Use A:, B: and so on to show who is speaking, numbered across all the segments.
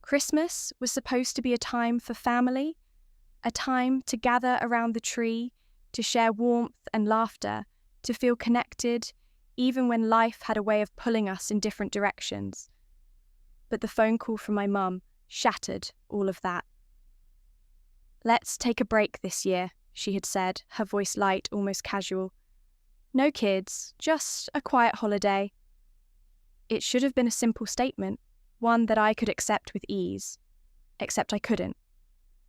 A: Christmas was supposed to be a time for family, a time to gather around the tree, to share warmth and laughter, to feel connected, even when life had a way of pulling us in different directions. But the phone call from my mum shattered all of that. "Let's take a break this year," she had said, her voice light, almost casual. "No kids, just a quiet holiday." It should have been a simple statement, one that I could accept with ease. Except I couldn't.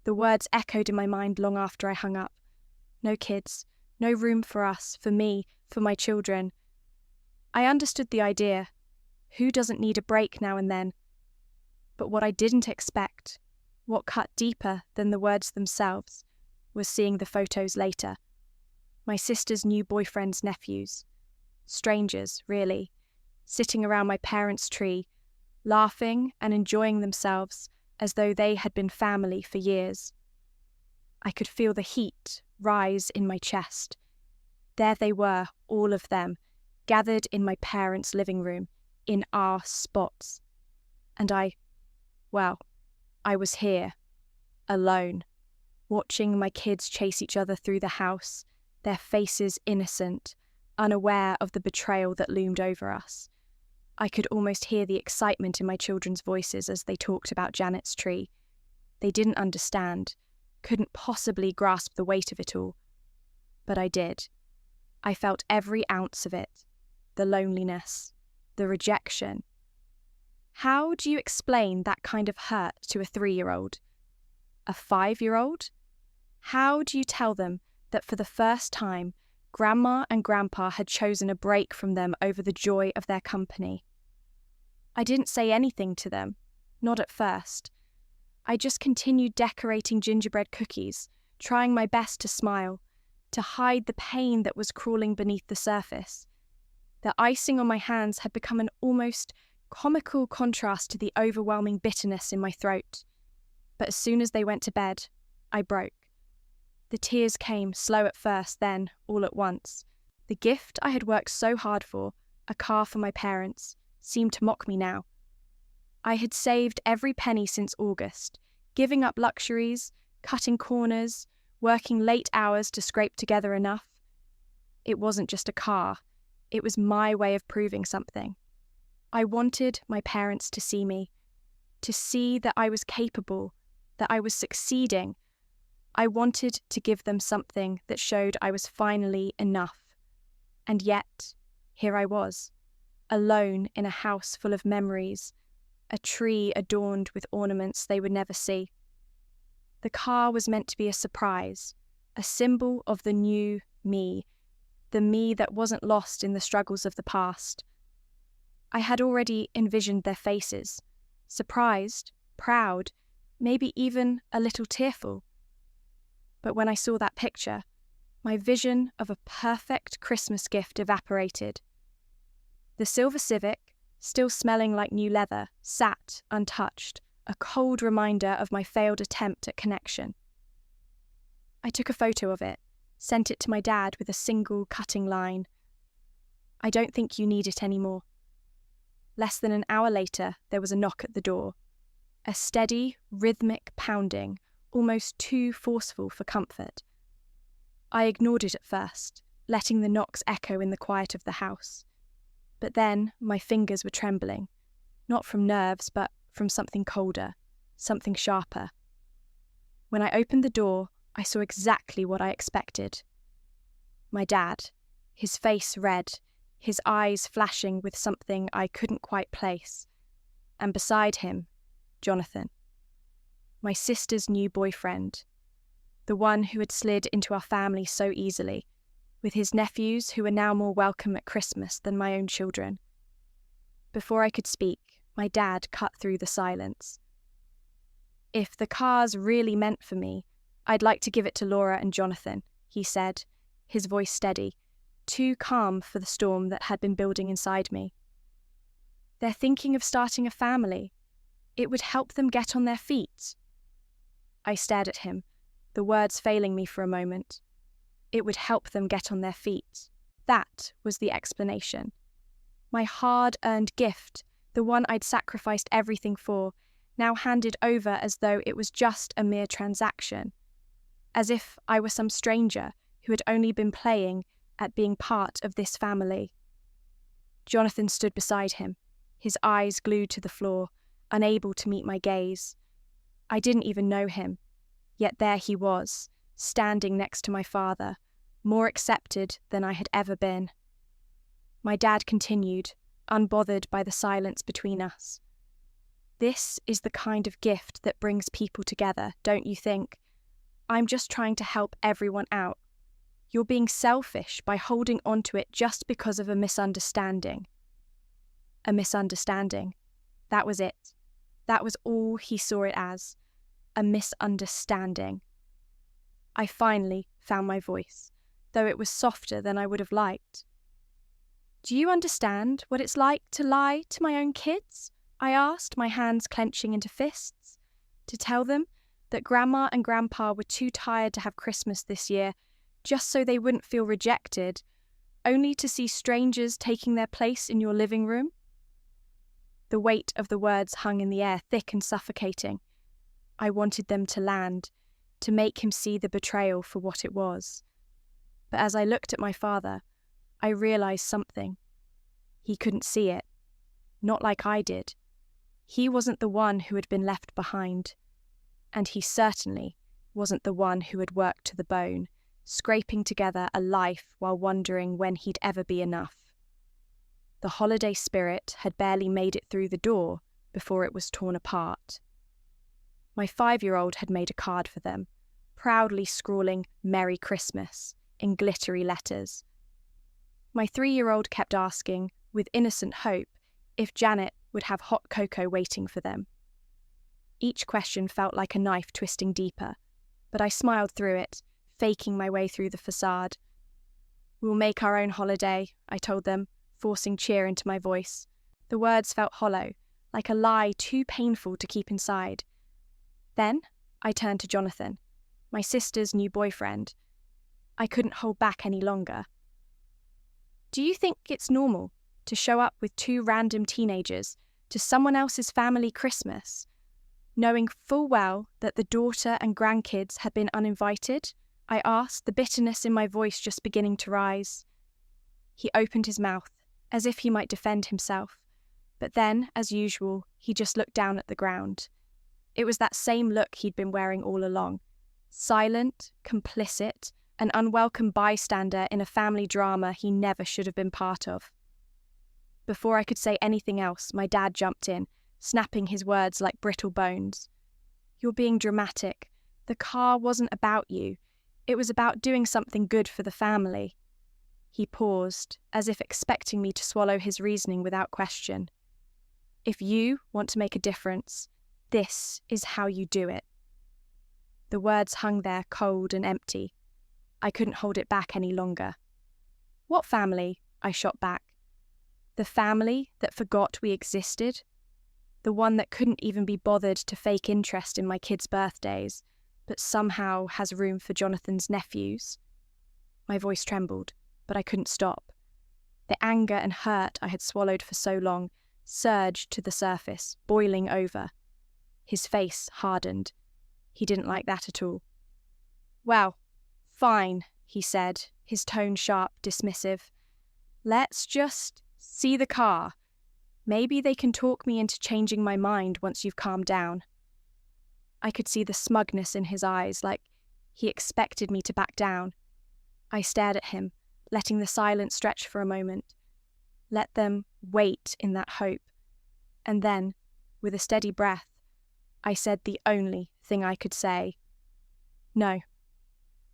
A: The words echoed in my mind long after I hung up. No kids, no room for us, for me, for my children. I understood the idea. Who doesn't need a break now and then? But what I didn't expect, what cut deeper than the words themselves, was seeing the photos later. My sister's new boyfriend's nephews. Strangers, really, sitting around my parents' tree, laughing and enjoying themselves as though they had been family for years. I could feel the heat rise in my chest. There they were, all of them, gathered in my parents' living room, in our spots. And I was here, alone, watching my kids chase each other through the house, their faces innocent, unaware of the betrayal that loomed over us. I could almost hear the excitement in my children's voices as they talked about Janet's tree. They didn't understand, couldn't possibly grasp the weight of it all. But I did. I felt every ounce of it, the loneliness, the rejection. How do you explain that kind of hurt to a 3-year-old? A 5-year-old? How do you tell them that for the first time, Grandma and Grandpa had chosen a break from them over the joy of their company? I didn't say anything to them, not at first. I just continued decorating gingerbread cookies, trying my best to smile, to hide the pain that was crawling beneath the surface. The icing on my hands had become an almost comical contrast to the overwhelming bitterness in my throat. But as soon as they went to bed, I broke. The tears came, slow at first, then all at once. The gift I had worked so hard for, a car for my parents, seemed to mock me now. I had saved every penny since August, giving up luxuries, cutting corners, working late hours to scrape together enough. It wasn't just a car, it was my way of proving something. I wanted my parents to see me, to see that I was capable, that I was succeeding. I wanted to give them something that showed I was finally enough. And yet, here I was, alone in a house full of memories, a tree adorned with ornaments they would never see. The car was meant to be a surprise, a symbol of the new me, the me that wasn't lost in the struggles of the past. I had already envisioned their faces, surprised, proud, maybe even a little tearful. But when I saw that picture, my vision of a perfect Christmas gift evaporated. The silver Civic, still smelling like new leather, sat untouched, a cold reminder of my failed attempt at connection. I took a photo of it, sent it to my dad with a single cutting line. "I don't think you need it anymore." Less than an hour later, there was a knock at the door. A steady, rhythmic pounding, almost too forceful for comfort. I ignored it at first, letting the knocks echo in the quiet of the house. But then my fingers were trembling, not from nerves, but from something colder, something sharper. When I opened the door, I saw exactly what I expected. My dad, his face red, his eyes flashing with something I couldn't quite place. And beside him, Jonathan, my sister's new boyfriend, the one who had slid into our family so easily, with his nephews who were now more welcome at Christmas than my own children. Before I could speak, my dad cut through the silence. "If the car's really meant for me, I'd like to give it to Laura and Jonathan," he said, his voice steady, too calm for the storm that had been building inside me. "They're thinking of starting a family. It would help them get on their feet." I stared at him, the words failing me for a moment. It would help them get on their feet. That was the explanation. My hard-earned gift, the one I'd sacrificed everything for, now handed over as though it was just a mere transaction, as if I were some stranger who had only been playing at being part of this family. Jonathan stood beside him, his eyes glued to the floor, unable to meet my gaze. I didn't even know him, yet there he was, standing next to my father, more accepted than I had ever been. My dad continued, unbothered by the silence between us. This is the kind of gift that brings people together, don't you think? I'm just trying to help everyone out. You're being selfish by holding on to it just because of a misunderstanding. A misunderstanding. That was it. That was all he saw it as. A misunderstanding. I finally found my voice, though it was softer than I would have liked. Do you understand what it's like to lie to my own kids? I asked, my hands clenching into fists. To tell them that Grandma and Grandpa were too tired to have Christmas this year, just so they wouldn't feel rejected, only to see strangers taking their place in your living room? The weight of the words hung in the air, thick and suffocating. I wanted them to land, to make him see the betrayal for what it was. But as I looked at my father, I realized something. He couldn't see it. Not like I did. He wasn't the one who had been left behind. And he certainly wasn't the one who had worked to the bone, scraping together a life while wondering when he'd ever be enough. The holiday spirit had barely made it through the door before it was torn apart. My 5-year-old had made a card for them, proudly scrawling "Merry Christmas" in glittery letters. My 3-year-old kept asking, with innocent hope, if Janet would have hot cocoa waiting for them. Each question felt like a knife twisting deeper, but I smiled through it, faking my way through the facade. "We'll make our own holiday," I told them, forcing cheer into my voice. The words felt hollow, like a lie too painful to keep inside. Then I turned to Jonathan, my sister's new boyfriend. I couldn't hold back any longer. "Do you think it's normal to show up with 2 random teenagers to someone else's family Christmas, knowing full well that the daughter and grandkids had been uninvited?" I asked, the bitterness in my voice just beginning to rise. He opened his mouth, as if he might defend himself, but then, as usual, he just looked down at the ground. It was that same look he'd been wearing all along, silent, complicit, an unwelcome bystander in a family drama he never should have been part of. Before I could say anything else, my dad jumped in, snapping his words like brittle bones. "You're being dramatic. The car wasn't about you. It was about doing something good for the family." He paused, as if expecting me to swallow his reasoning without question. "If you want to make a difference, this is how you do it." The words hung there cold and empty. I couldn't hold it back any longer. "What family?" I shot back. "The family that forgot we existed? The one that couldn't even be bothered to fake interest in my kids' birthdays, but somehow has room for Jonathan's nephews?" My voice trembled, but I couldn't stop. The anger and hurt I had swallowed for so long surged to the surface, boiling over. His face hardened. He didn't like that at all. "Well, fine," he said, his tone sharp, dismissive. "Let's just see the car. Maybe they can talk me into changing my mind once you've calmed down." I could see the smugness in his eyes, like he expected me to back down. I stared at him, letting the silence stretch for a moment. Let them wait in that hope. And then, with a steady breath, I said the only thing I could say. "No."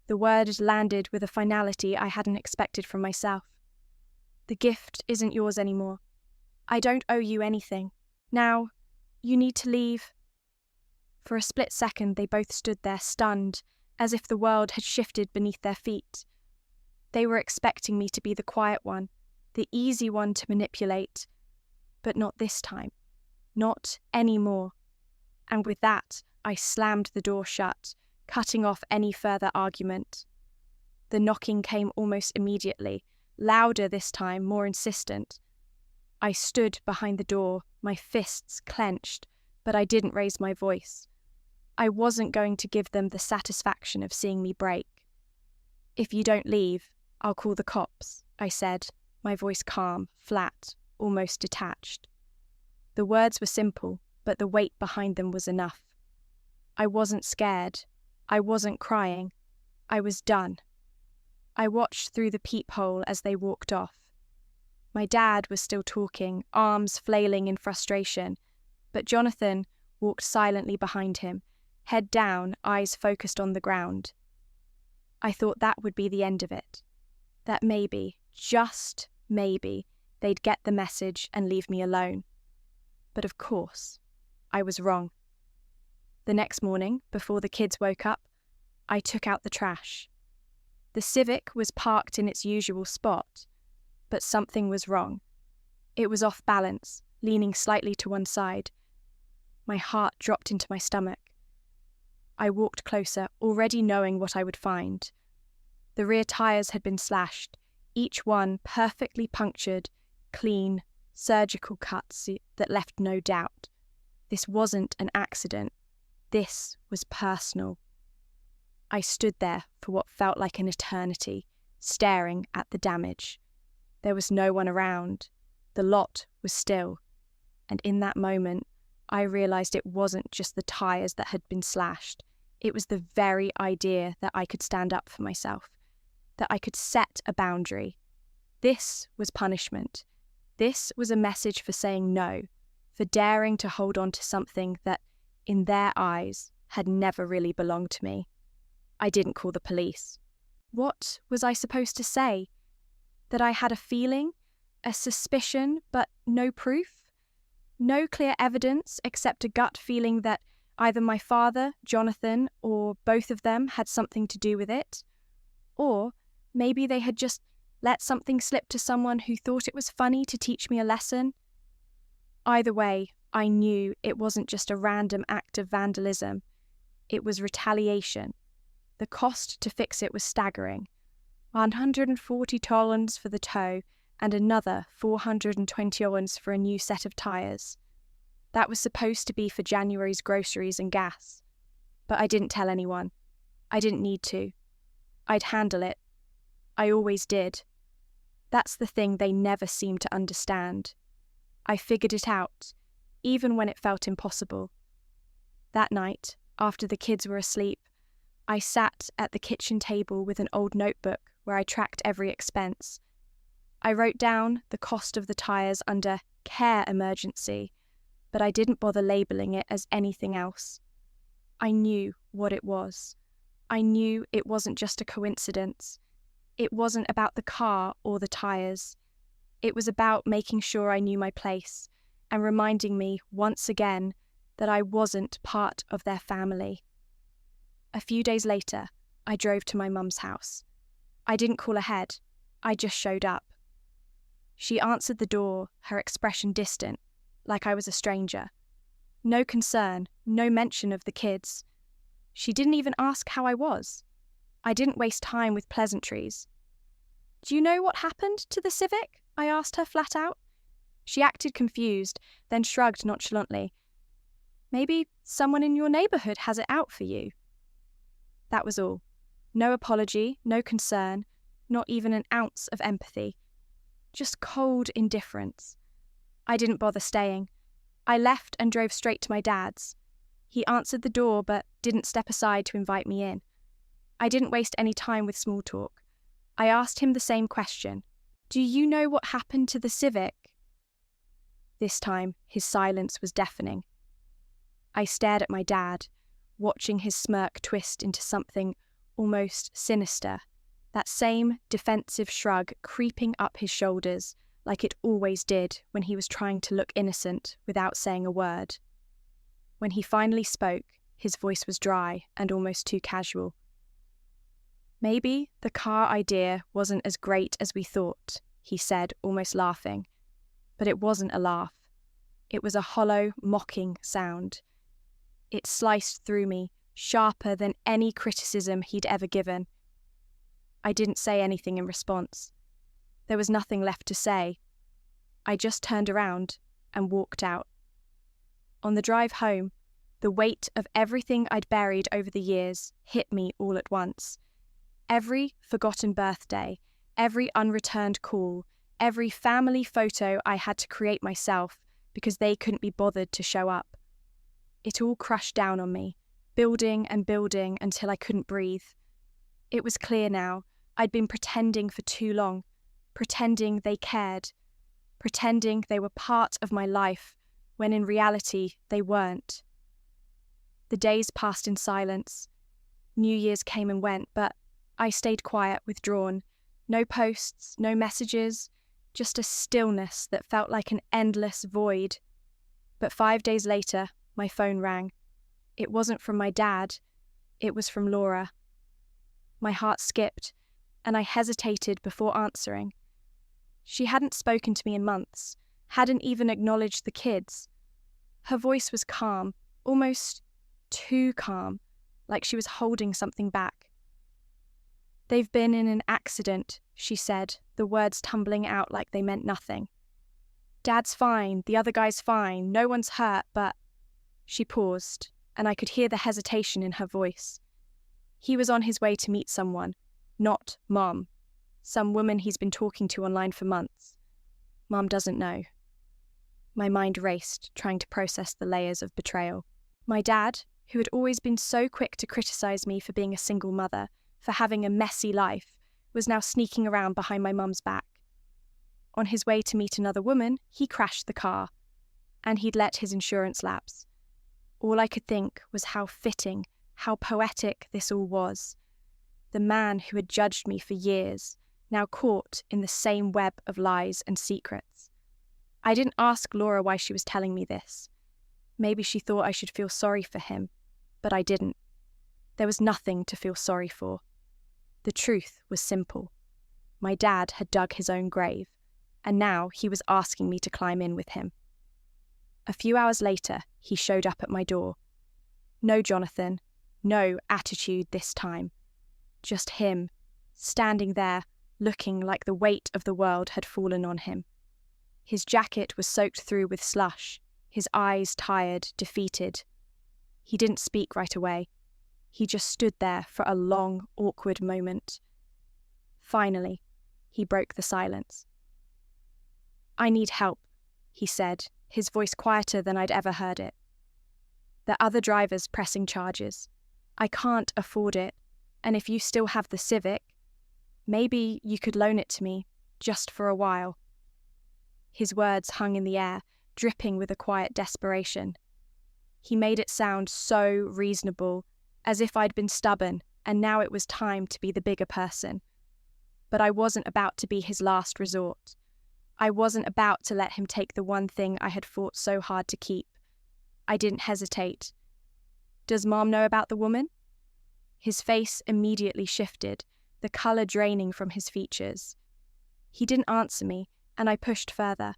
A: The word landed with a finality I hadn't expected from myself. "The gift isn't yours anymore. I don't owe you anything. Now, you need to leave." For a split second, they both stood there, stunned, as if the world had shifted beneath their feet. They were expecting me to be the quiet one, the easy one to manipulate. But not this time. Not anymore. And with that, I slammed the door shut, cutting off any further argument. The knocking came almost immediately, louder this time, more insistent. I stood behind the door, my fists clenched, but I didn't raise my voice. I wasn't going to give them the satisfaction of seeing me break. "If you don't leave, I'll call the cops," I said, my voice calm, flat, almost detached. The words were simple, but the weight behind them was enough. I wasn't scared. I wasn't crying. I was done. I watched through the peephole as they walked off. My dad was still talking, arms flailing in frustration, but Jonathan walked silently behind him, head down, eyes focused on the ground. I thought that would be the end of it. That maybe, just maybe, they'd get the message and leave me alone. But of course, I was wrong. The next morning, before the kids woke up, I took out the trash. The Civic was parked in its usual spot, but something was wrong. It was off balance, leaning slightly to one side. My heart dropped into my stomach. I walked closer, already knowing what I would find. The rear tires had been slashed, each one perfectly punctured, clean, surgical cuts that left no doubt. This wasn't an accident. This was personal. I stood there for what felt like an eternity, staring at the damage. There was no one around. The lot was still. And in that moment, I realized it wasn't just the tires that had been slashed. It was the very idea that I could stand up for myself, that I could set a boundary. This was punishment. This was a message for saying no, for daring to hold on to something that, in their eyes, had never really belonged to me. I didn't call the police. What was I supposed to say? That I had a feeling, a suspicion, but no proof? No clear evidence except a gut feeling that either my father, Jonathan, or both of them had something to do with it? Or maybe they had just let something slip to someone who thought it was funny to teach me a lesson? Either way, I knew it wasn't just a random act of vandalism. It was retaliation. The cost to fix it was staggering. $140 for the tow and another $420 for a new set of tyres. That was supposed to be for January's groceries and gas. But I didn't tell anyone. I didn't need to. I'd handle it. I always did. That's the thing they never seemed to understand. I figured it out, even when it felt impossible. That night, after the kids were asleep, I sat at the kitchen table with an old notebook where I tracked every expense. I wrote down the cost of the tyres under care emergency, but I didn't bother labelling it as anything else. I knew what it was. I knew it wasn't just a coincidence. It wasn't about the car or the tyres. It was about making sure I knew my place and reminding me once again that I wasn't part of their family. A few days later, I drove to my mum's house. I didn't call ahead. I just showed up. She answered the door, her expression distant, like I was a stranger. No concern, no mention of the kids. She didn't even ask how I was. I didn't waste time with pleasantries. "Do you know what happened to the Civic?" I asked her flat out. She acted confused, then shrugged nonchalantly. "Maybe someone in your neighbourhood has it out for you." That was all. No apology, no concern, not even an ounce of empathy. Just cold indifference. I didn't bother staying. I left and drove straight to my dad's. He answered the door but didn't step aside to invite me in. I didn't waste any time with small talk. I asked him the same question. "Do you know what happened to the Civic?" This time, his silence was deafening. I stared at my dad, watching his smirk twist into something almost sinister, that same defensive shrug creeping up his shoulders like it always did when he was trying to look innocent without saying a word. When he finally spoke, his voice was dry and almost too casual. "Maybe the car idea wasn't as great as we thought," he said, almost laughing. But it wasn't a laugh. It was a hollow, mocking sound. It sliced through me, sharper than any criticism he'd ever given. I didn't say anything in response. There was nothing left to say. I just turned around and walked out. On the drive home, the weight of everything I'd buried over the years hit me all at once. Every forgotten birthday, every unreturned call, every family photo I had to create myself because they couldn't be bothered to show up. It all crushed down on me, building and building until I couldn't breathe. It was clear now, I'd been pretending for too long, pretending they cared, pretending they were part of my life, when in reality they weren't. The days passed in silence. New Year's came and went, but I stayed quiet, withdrawn. No posts, no messages, just a stillness that felt like an endless void. But 5 days later, my phone rang. It wasn't from my dad, it was from Laura. My heart skipped, and I hesitated before answering. She hadn't spoken to me in months, hadn't even acknowledged the kids. Her voice was calm, almost too calm, like she was holding something back. "They've been in an accident," she said, the words tumbling out like they meant nothing. "Dad's fine, the other guy's fine, no one's hurt, but..." She paused, and I could hear the hesitation in her voice. "He was on his way to meet someone, not Mom. Some woman he's been talking to online for months. Mom doesn't know." My mind raced, trying to process the layers of betrayal. My dad, who had always been so quick to criticize me for being a single mother, for having a messy life, was now sneaking around behind my mum's back. On his way to meet another woman, he crashed the car, and he'd let his insurance lapse. All I could think was how fitting, how poetic this all was. The man who had judged me for years, now caught in the same web of lies and secrets. I didn't ask Laura why she was telling me this. Maybe she thought I should feel sorry for him, but I didn't. There was nothing to feel sorry for. The truth was simple. My dad had dug his own grave, and now he was asking me to climb in with him. A few hours later, he showed up at my door. No Jonathan, no attitude this time. Just him, standing there, looking like the weight of the world had fallen on him. His jacket was soaked through with slush, his eyes tired, defeated. He didn't speak right away. He just stood there for a long, awkward moment. Finally, he broke the silence. "I need help," he said, his voice quieter than I'd ever heard it. "There are other drivers pressing charges. I can't afford it, and if you still have the Civic, maybe you could loan it to me, just for a while." His words hung in the air, dripping with a quiet desperation. He made it sound so reasonable, as if I'd been stubborn, and now it was time to be the bigger person. But I wasn't about to be his last resort. I wasn't about to let him take the one thing I had fought so hard to keep. I didn't hesitate. "Does Mom know about the woman?" His face immediately shifted, the colour draining from his features. He didn't answer me, and I pushed further.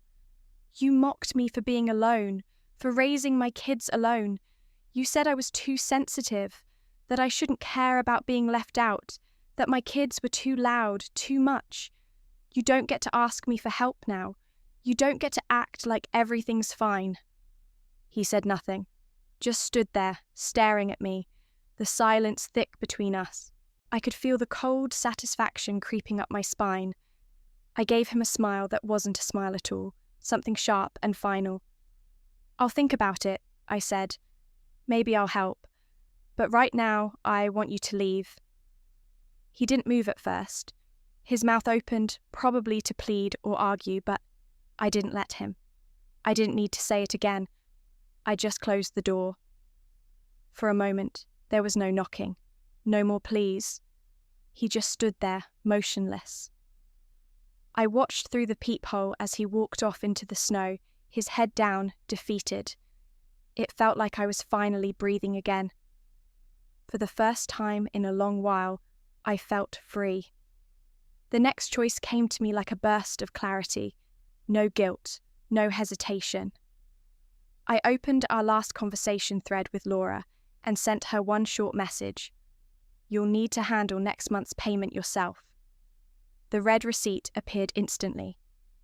A: "You mocked me for being alone, for raising my kids alone. You said I was too sensitive, that I shouldn't care about being left out, that my kids were too loud, too much. You don't get to ask me for help now. You don't get to act like everything's fine." He said nothing, just stood there, staring at me, the silence thick between us. I could feel the cold satisfaction creeping up my spine. I gave him a smile that wasn't a smile at all, something sharp and final. "I'll think about it," I said. "Maybe I'll help. But right now, I want you to leave." He didn't move at first. His mouth opened, probably to plead or argue, but I didn't let him. I didn't need to say it again. I just closed the door. For a moment, there was no knocking, no more pleas. He just stood there, motionless. I watched through the peephole as he walked off into the snow, his head down, defeated. It felt like I was finally breathing again. For the first time in a long while, I felt free. The next choice came to me like a burst of clarity. No guilt, no hesitation. I opened our last conversation thread with Laura and sent her one short message. "You'll need to handle next month's payment yourself." The red receipt appeared instantly.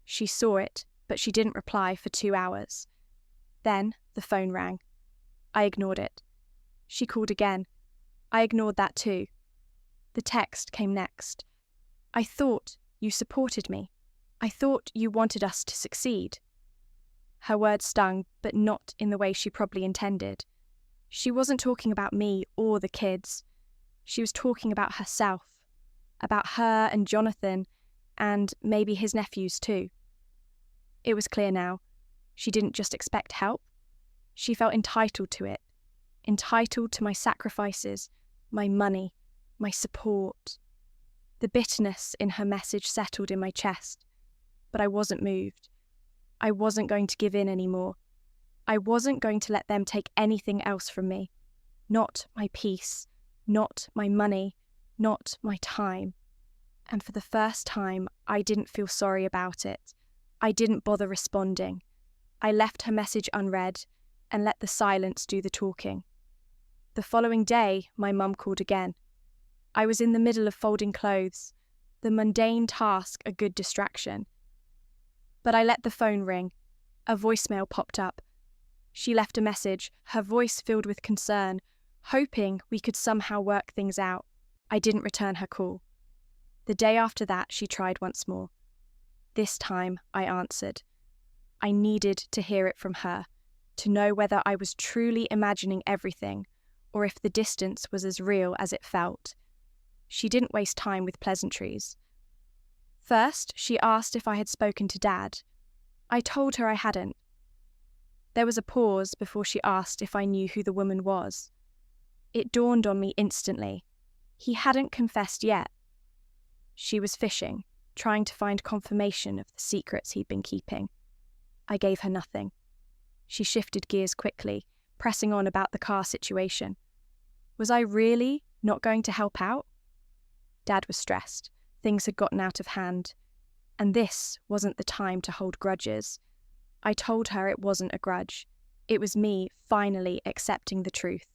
A: She saw it, but she didn't reply for 2 hours. Then, The phone rang. I ignored it. She called again. I ignored that too. The text came next. I thought you supported me. I thought you wanted us to succeed. Her words stung, but not in the way she probably intended. She wasn't talking about me or the kids. She was talking about herself, about her and Jonathan, and maybe his nephews too. It was clear now. She didn't just expect help. She felt entitled to it, entitled to my sacrifices, my money, my support. The bitterness in her message settled in my chest, but I wasn't moved. I wasn't going to give in anymore. I wasn't going to let them take anything else from me. Not my peace, not my money, not my time. And for the first time, I didn't feel sorry about it. I didn't bother responding. I left her message unread and let the silence do the talking. The following day, my mum called again. I was in the middle of folding clothes, the mundane task a good distraction. But I let the phone ring. A voicemail popped up. She left a message, her voice filled with concern, hoping we could somehow work things out. I didn't return her call. The day after that, she tried once more. This time, I answered. I needed to hear it from her, to know whether I was truly imagining everything, or if the distance was as real as it felt. She didn't waste time with pleasantries. First, she asked if I had spoken to Dad. I told her I hadn't. There was a pause before she asked if I knew who the woman was. It dawned on me instantly. He hadn't confessed yet. She was fishing, trying to find confirmation of the secrets he'd been keeping. I gave her nothing. She shifted gears quickly, pressing on about the car situation. Was I really not going to help out? Dad was stressed. Things had gotten out of hand. And this wasn't the time to hold grudges. I told her it wasn't a grudge. It was me finally accepting the truth.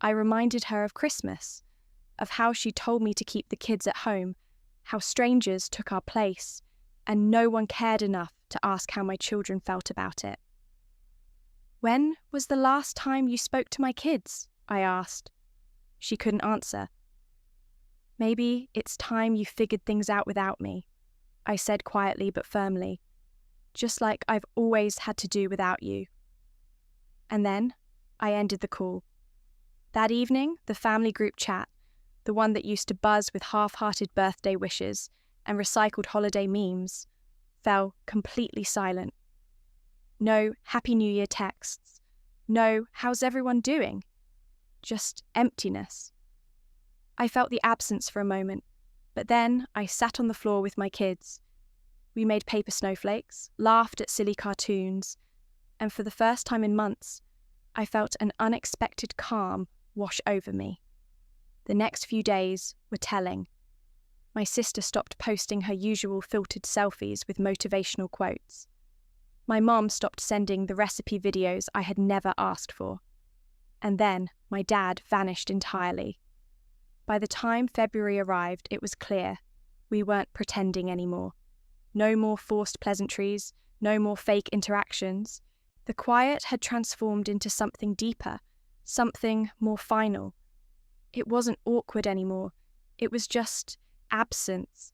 A: I reminded her of Christmas, of how she told me to keep the kids at home, how strangers took our place, and no one cared enough to ask how my children felt about it. When was the last time you spoke to my kids? I asked. She couldn't answer. Maybe it's time you figured things out without me, I said quietly but firmly, just like I've always had to do without you. And then I ended the call. That evening, the family group chat, the one that used to buzz with half-hearted birthday wishes and recycled holiday memes, fell completely silent. No Happy New Year texts. No how's everyone doing? Just emptiness. I felt the absence for a moment, but then I sat on the floor with my kids. We made paper snowflakes, laughed at silly cartoons, and for the first time in months, I felt an unexpected calm wash over me. The next few days were telling. My sister stopped posting her usual filtered selfies with motivational quotes. My mom stopped sending the recipe videos I had never asked for. And then my dad vanished entirely. By the time February arrived, it was clear we weren't pretending anymore. No more forced pleasantries, no more fake interactions. The quiet had transformed into something deeper, something more final. It wasn't awkward anymore. It was just absence.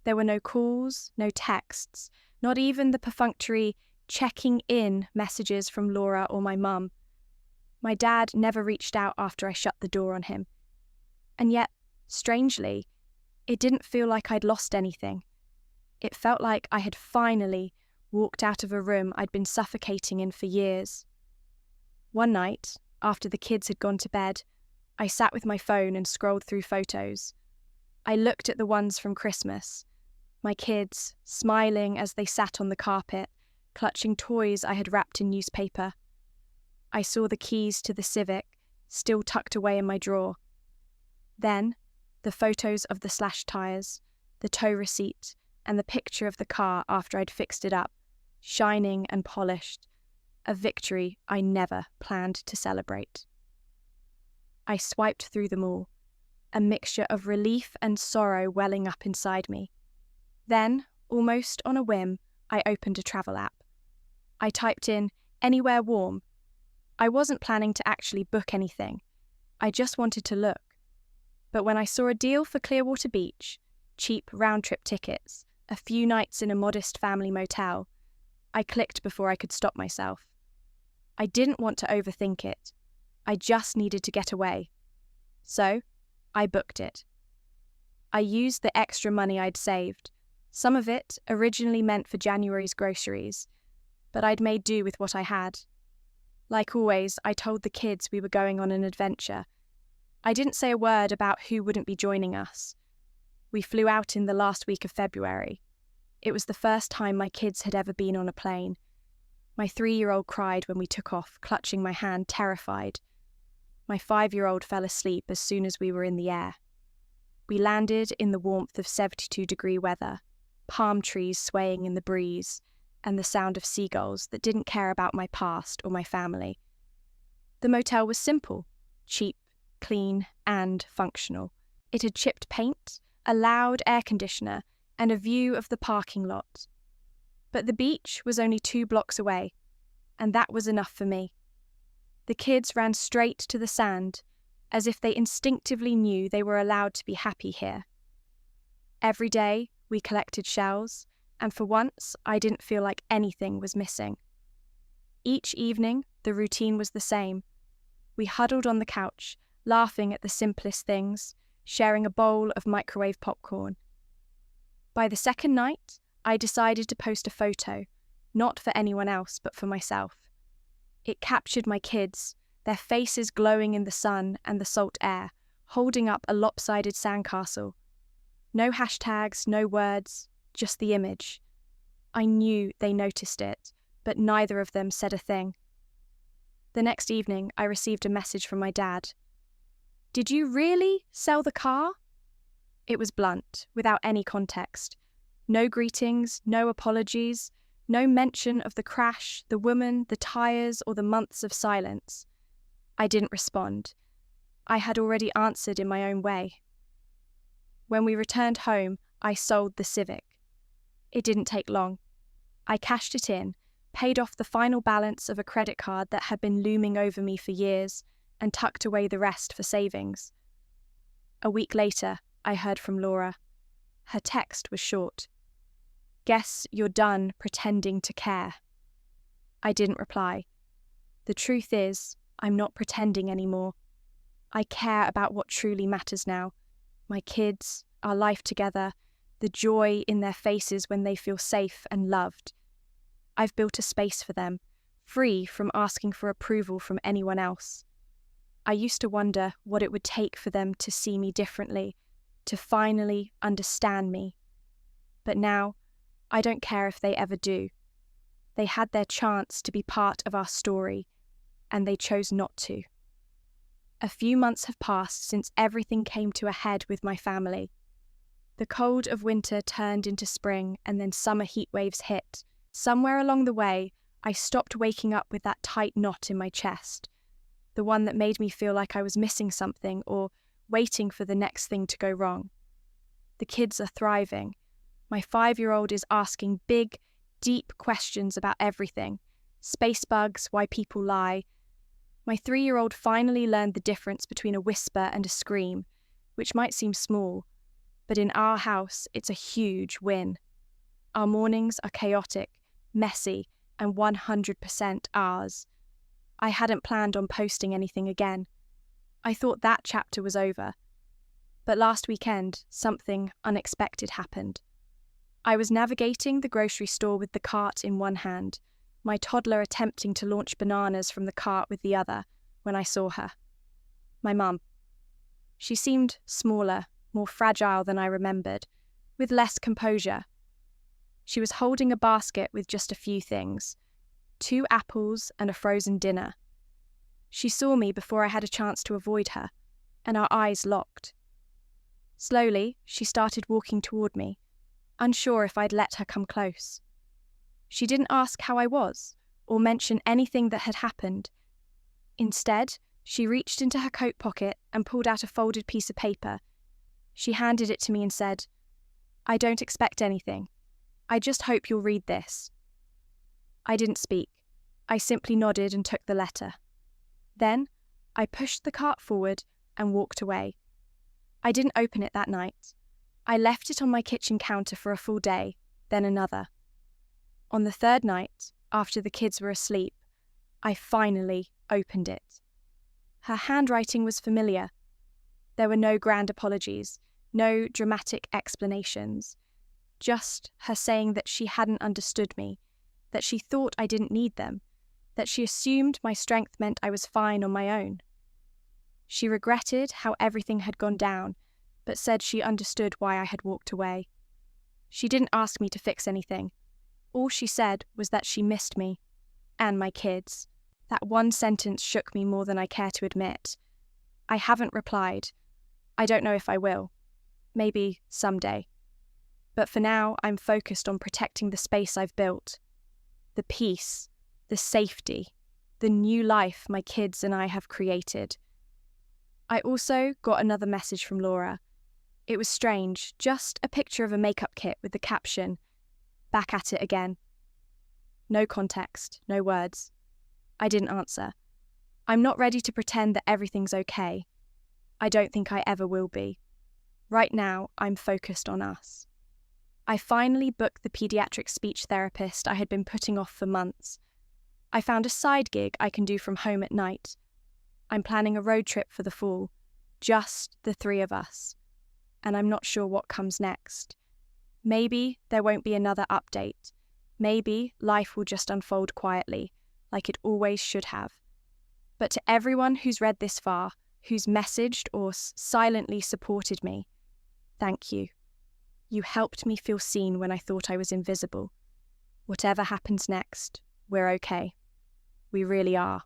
A: There were no calls, no texts, not even the perfunctory checking in messages from Laura or my mum. My dad never reached out after I shut the door on him. And yet, strangely, it didn't feel like I'd lost anything. It felt like I had finally walked out of a room I'd been suffocating in for years. One night, after the kids had gone to bed, I sat with my phone and scrolled through photos. I looked at the ones from Christmas, my kids smiling as they sat on the carpet, clutching toys I had wrapped in newspaper. I saw the keys to the Civic still tucked away in my drawer. Then, the photos of the slashed tyres, the tow receipt, and the picture of the car after I'd fixed it up, shining and polished, a victory I never planned to celebrate. I swiped through them all, a mixture of relief and sorrow welling up inside me. Then, almost on a whim, I opened a travel app. I typed in Anywhere warm. I wasn't planning to actually book anything. I just wanted to look. But when I saw a deal for Clearwater Beach, cheap round-trip tickets, a few nights in a modest family motel, I clicked before I could stop myself. I didn't want to overthink it. I just needed to get away. So, I booked it. I used the extra money I'd saved, some of it originally meant for January's groceries, but I'd made do with what I had. Like always, I told the kids we were going on an adventure. I didn't say a word about who wouldn't be joining us. We flew out in the last week of February. It was the first time my kids had ever been on a plane. My 3-year-old cried when we took off, clutching my hand, terrified. My 5-year-old fell asleep as soon as we were in the air. We landed in the warmth of 72-degree weather, palm trees swaying in the breeze, and the sound of seagulls that didn't care about my past or my family. The motel was simple, cheap, clean, and functional. It had chipped paint, a loud air conditioner, and a view of the parking lot. But the beach was only 2 blocks away, and that was enough for me. The kids ran straight to the sand, as if they instinctively knew they were allowed to be happy here. Every day, we collected shells, and for once, I didn't feel like anything was missing. Each evening, the routine was the same. We huddled on the couch, laughing at the simplest things, sharing a bowl of microwave popcorn. By the second night, I decided to post a photo, not for anyone else, but for myself. It captured my kids, their faces glowing in the sun and the salt air, holding up a lopsided sandcastle. No hashtags, no words, just the image. I knew they noticed it, but neither of them said a thing. The next evening, I received a message from my dad. "Did you really sell the car?" It was blunt, without any context. No greetings, no apologies, no mention of the crash, the woman, the tires, or the months of silence. I didn't respond. I had already answered in my own way. When we returned home, I sold the Civic. It didn't take long. I cashed it in, paid off the final balance of a credit card that had been looming over me for years, and tucked away the rest for savings. A week later, I heard from Laura. Her text was short. "Guess you're done pretending to care." I didn't reply. The truth is, I'm not pretending anymore. I care about what truly matters now. My kids, our life together, the joy in their faces when they feel safe and loved. I've built a space for them, free from asking for approval from anyone else. I used to wonder what it would take for them to see me differently, to finally understand me. But now, I don't care if they ever do. They had their chance to be part of our story, and they chose not to. A few months have passed since everything came to a head with my family. The cold of winter turned into spring, and then summer heat waves hit. Somewhere along the way, I stopped waking up with that tight knot in my chest, the one that made me feel like I was missing something or waiting for the next thing to go wrong. The kids are thriving. My 5-year-old is asking big, deep questions about everything. Space bugs, why people lie. My 3-year-old finally learned the difference between a whisper and a scream, which might seem small, but in our house, it's a huge win. Our mornings are chaotic, messy, and 100% ours. I hadn't planned on posting anything again. I thought that chapter was over. But last weekend, something unexpected happened. I was navigating the grocery store with the cart in one hand, my toddler attempting to launch bananas from the cart with the other, when I saw her. My mum. She seemed smaller, more fragile than I remembered, with less composure. She was holding a basket with just a few things, 2 apples and a frozen dinner. She saw me before I had a chance to avoid her, and our eyes locked. Slowly, she started walking toward me, unsure if I'd let her come close. She didn't ask how I was, or mention anything that had happened. Instead, she reached into her coat pocket and pulled out a folded piece of paper. She handed it to me and said, "I don't expect anything. I just hope you'll read this." I didn't speak. I simply nodded and took the letter. Then, I pushed the cart forward and walked away. I didn't open it that night. I left it on my kitchen counter for a full day, then another. On the third night, after the kids were asleep, I finally opened it. Her handwriting was familiar. There were no grand apologies, no dramatic explanations, just her saying that she hadn't understood me, that she thought I didn't need them, that she assumed my strength meant I was fine on my own. She regretted how everything had gone down, but said she understood why I had walked away. She didn't ask me to fix anything. All she said was that she missed me, and my kids. That one sentence shook me more than I care to admit. I haven't replied. I don't know if I will. Maybe someday. But for now, I'm focused on protecting the space I've built. The peace, the safety, the new life my kids and I have created. I also got another message from Laura. It was strange, just a picture of a makeup kit with the caption, "Back at it again." No context, no words. I didn't answer. I'm not ready to pretend that everything's okay. I don't think I ever will be. Right now, I'm focused on us. I finally booked the pediatric speech therapist I had been putting off for months. I found a side gig I can do from home at night. I'm planning a road trip for the fall, just the three of us. And I'm not sure what comes next. Maybe there won't be another update. Maybe life will just unfold quietly, like it always should have. But to everyone who's read this far, who's messaged or silently supported me, thank you. You helped me feel seen when I thought I was invisible. Whatever happens next, we're okay. We really are.